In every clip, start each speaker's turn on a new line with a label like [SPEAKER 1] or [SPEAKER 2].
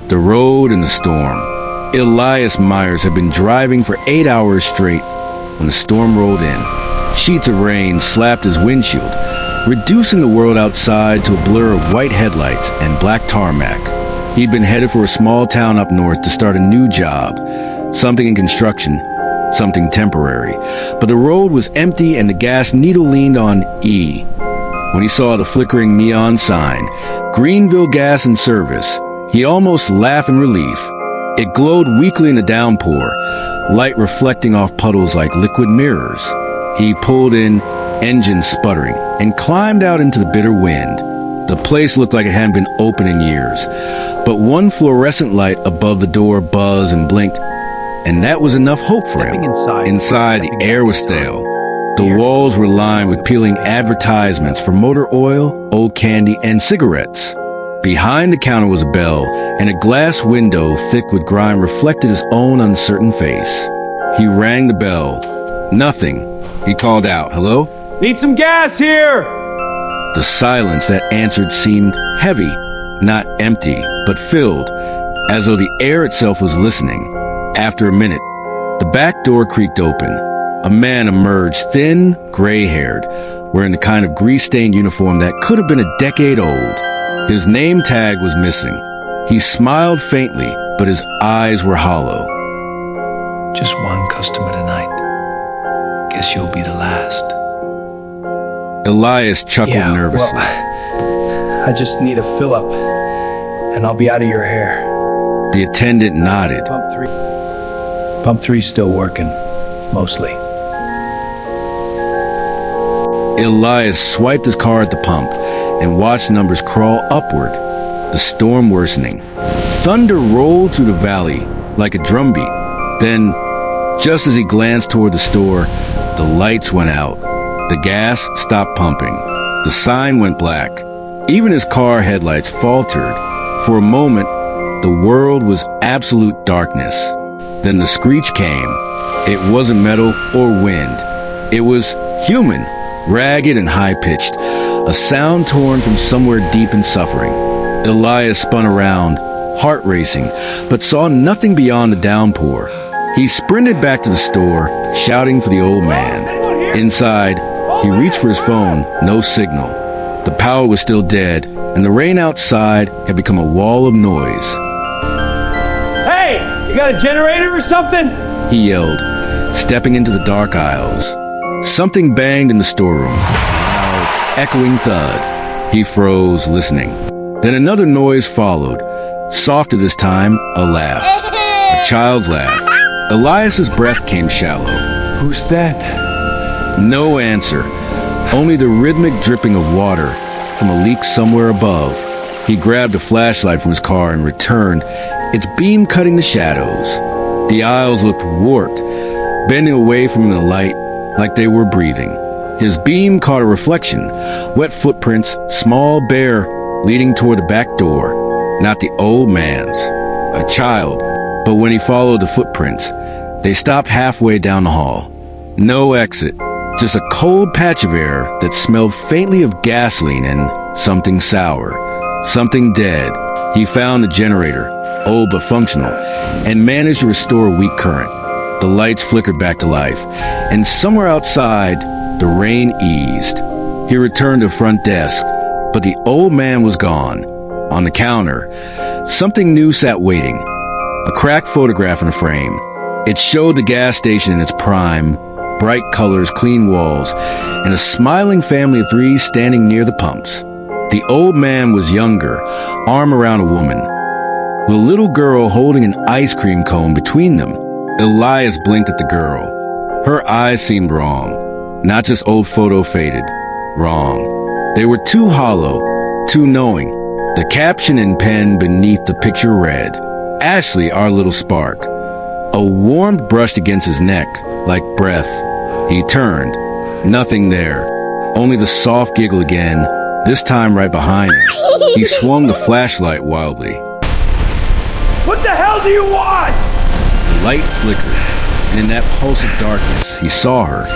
[SPEAKER 1] The road and the storm. Elias Myers had been driving for 8 hours straight when the storm rolled in. Sheets of rain slapped his windshield, reducing the world outside to a blur of white headlights and black tarmac. He'd been headed for a small town up north to start a new job, something in construction, something temporary. But the road was empty and the gas needle leaned on E. When he saw the flickering neon sign, Greenville Gas and Service, he almost laughed in relief. It glowed weakly in the downpour, light reflecting off puddles like liquid mirrors. He pulled in, engine sputtering, and climbed out into the bitter wind. The place looked like it hadn't been open in years, but one fluorescent light above the door buzzed and blinked, and that was enough hope for him. Inside, the air was stale. The walls were lined with peeling advertisements for motor oil, old candy, and cigarettes. Behind the counter was a bell, and a glass window thick with grime reflected his own uncertain face. He rang the bell. Nothing. He called out, "Hello?"
[SPEAKER 2] Need some gas here!
[SPEAKER 1] The silence that answered seemed heavy, not empty, but filled, as though the air itself was listening. After a minute, the back door creaked open. A man emerged, thin, gray-haired, wearing the kind of grease-stained uniform that could have been a decade old. His name tag was missing. He smiled faintly, but his eyes were hollow.
[SPEAKER 3] Just one customer tonight. Guess you'll be the last.
[SPEAKER 1] Elias chuckled nervously.
[SPEAKER 2] Well, I just need a fill-up, and I'll be out of your hair.
[SPEAKER 1] The attendant nodded.
[SPEAKER 2] Pump 3's still working, mostly.
[SPEAKER 1] Elias swiped his car at the pump and watched numbers crawl upward, the storm worsening. Thunder rolled through the valley like a drumbeat. Then, just as he glanced toward the store, the lights went out. The gas stopped pumping. The sign went black. Even his car headlights faltered. For a moment, the world was absolute darkness. Then the screech came. It wasn't metal or wind. It was human, ragged and high-pitched, a sound torn from somewhere deep in suffering. Elias spun around, heart racing, but saw nothing beyond the downpour. He sprinted back to the store, shouting for the old man. Inside, he reached for his phone, no signal. The power was still dead, and the rain outside had become a wall of noise.
[SPEAKER 2] Hey, you got a generator or something?
[SPEAKER 1] He yelled, stepping into the dark aisles. Something banged in the storeroom. Echoing thud. He froze, listening. Then another noise followed. Softer this time, a laugh. A child's laugh. Elias's breath came shallow.
[SPEAKER 2] Who's that?
[SPEAKER 1] No answer. Only the rhythmic dripping of water from a leak somewhere above. He grabbed a flashlight from his car and returned, its beam cutting the shadows. The aisles looked warped, bending away from the light like they were breathing. His beam caught a reflection, wet footprints, small, bare, leading toward the back door. Not the old man's, a child. But when he followed the footprints, they stopped halfway down the hall. No exit, just a cold patch of air that smelled faintly of gasoline and something sour, something dead. He found the generator, old but functional, and managed to restore weak current. The lights flickered back to life, and somewhere outside, the rain eased. He returned to the front desk, but the old man was gone. On the counter, something new sat waiting. A cracked photograph in a frame. It showed the gas station in its prime, bright colors, clean walls, and a smiling family of 3 standing near the pumps. The old man was younger, arm around a woman, with a little girl holding an ice cream cone between them. Elias blinked at the girl. Her eyes seemed wrong. Not just old photo faded. Wrong. They were too hollow, too knowing. The caption in pen beneath the picture read, "Ashley, our little spark." A warmth brushed against his neck, like breath. He turned. Nothing there. Only the soft giggle again, this time right behind him. He swung the flashlight wildly.
[SPEAKER 2] What the hell do you want?
[SPEAKER 1] The light flickered, and in that pulse of darkness, he saw her,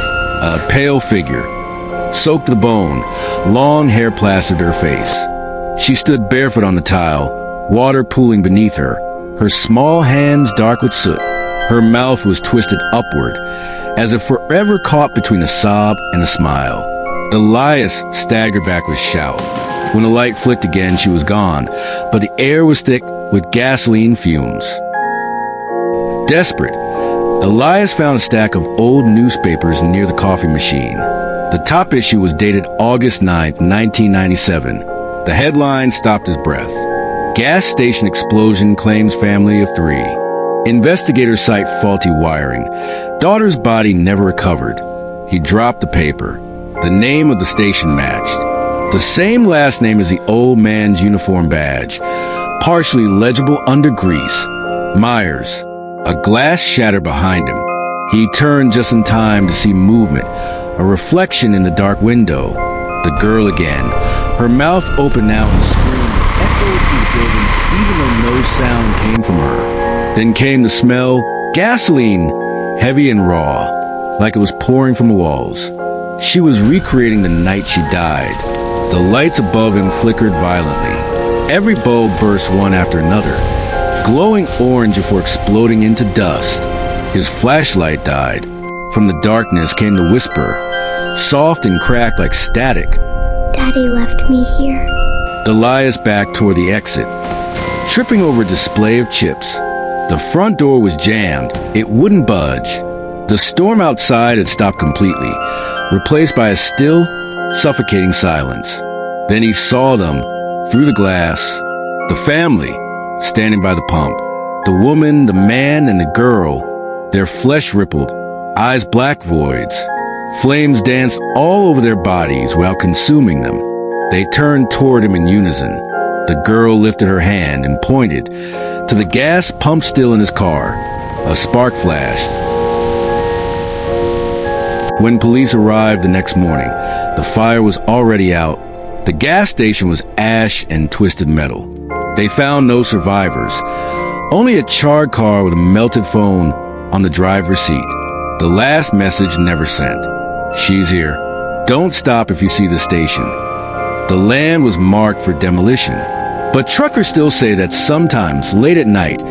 [SPEAKER 1] a pale figure, soaked to the bone, long hair plastered her face. She stood barefoot on the tile, water pooling beneath her, her small hands dark with soot. Her mouth was twisted upward, as if forever caught between a sob and a smile. Elias staggered back with a shout. When the light flicked again, she was gone, but the air was thick with gasoline fumes. Desperate, Elias found a stack of old newspapers near the coffee machine. The top issue was dated August 9th, 1997. The headline stopped his breath. Gas station explosion claims family of 3. Investigators cite faulty wiring. Daughter's body never recovered. He dropped the paper. The name of the station matched. The same last name as the old man's uniform badge, partially legible under grease. Myers. A glass shattered behind him. He turned just in time to see movement, a reflection in the dark window. The girl again. Her mouth open now and screamed echoed through the building even though no sound came from her. Then came the smell, gasoline, heavy and raw, like it was pouring from the walls. She was recreating the night she died. The lights above him flickered violently. Every bulb burst one after another, glowing orange before exploding into dust. His flashlight died. From the darkness came the whisper, soft and cracked like static.
[SPEAKER 4] Daddy left me here.
[SPEAKER 1] Elias backed toward the exit, tripping over a display of chips. The front door was jammed. It wouldn't budge. The storm outside had stopped completely, replaced by a still, suffocating silence. Then he saw them, through the glass, the family, standing by the pump. The woman, the man, and the girl, their flesh rippled, eyes black voids. Flames danced all over their bodies while consuming them. They turned toward him in unison. The girl lifted her hand and pointed to the gas pump still in his car. A spark flashed. When police arrived the next morning, the fire was already out. The gas station was ash and twisted metal. They found no survivors, only a charred car with a melted phone on the driver's seat. The last message never sent. She's here. Don't stop if you see the station. The land was marked for demolition, but truckers still say that sometimes, late at night,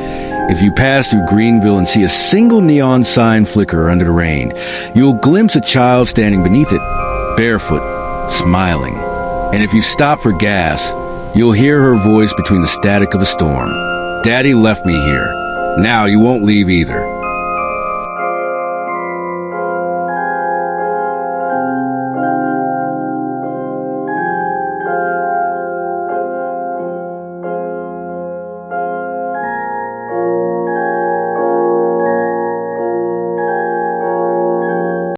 [SPEAKER 1] if you pass through Greenville and see a single neon sign flicker under the rain, you'll glimpse a child standing beneath it, barefoot, smiling. And if you stop for gas, you'll hear her voice between the static of the storm. Daddy left me here. Now you won't leave either.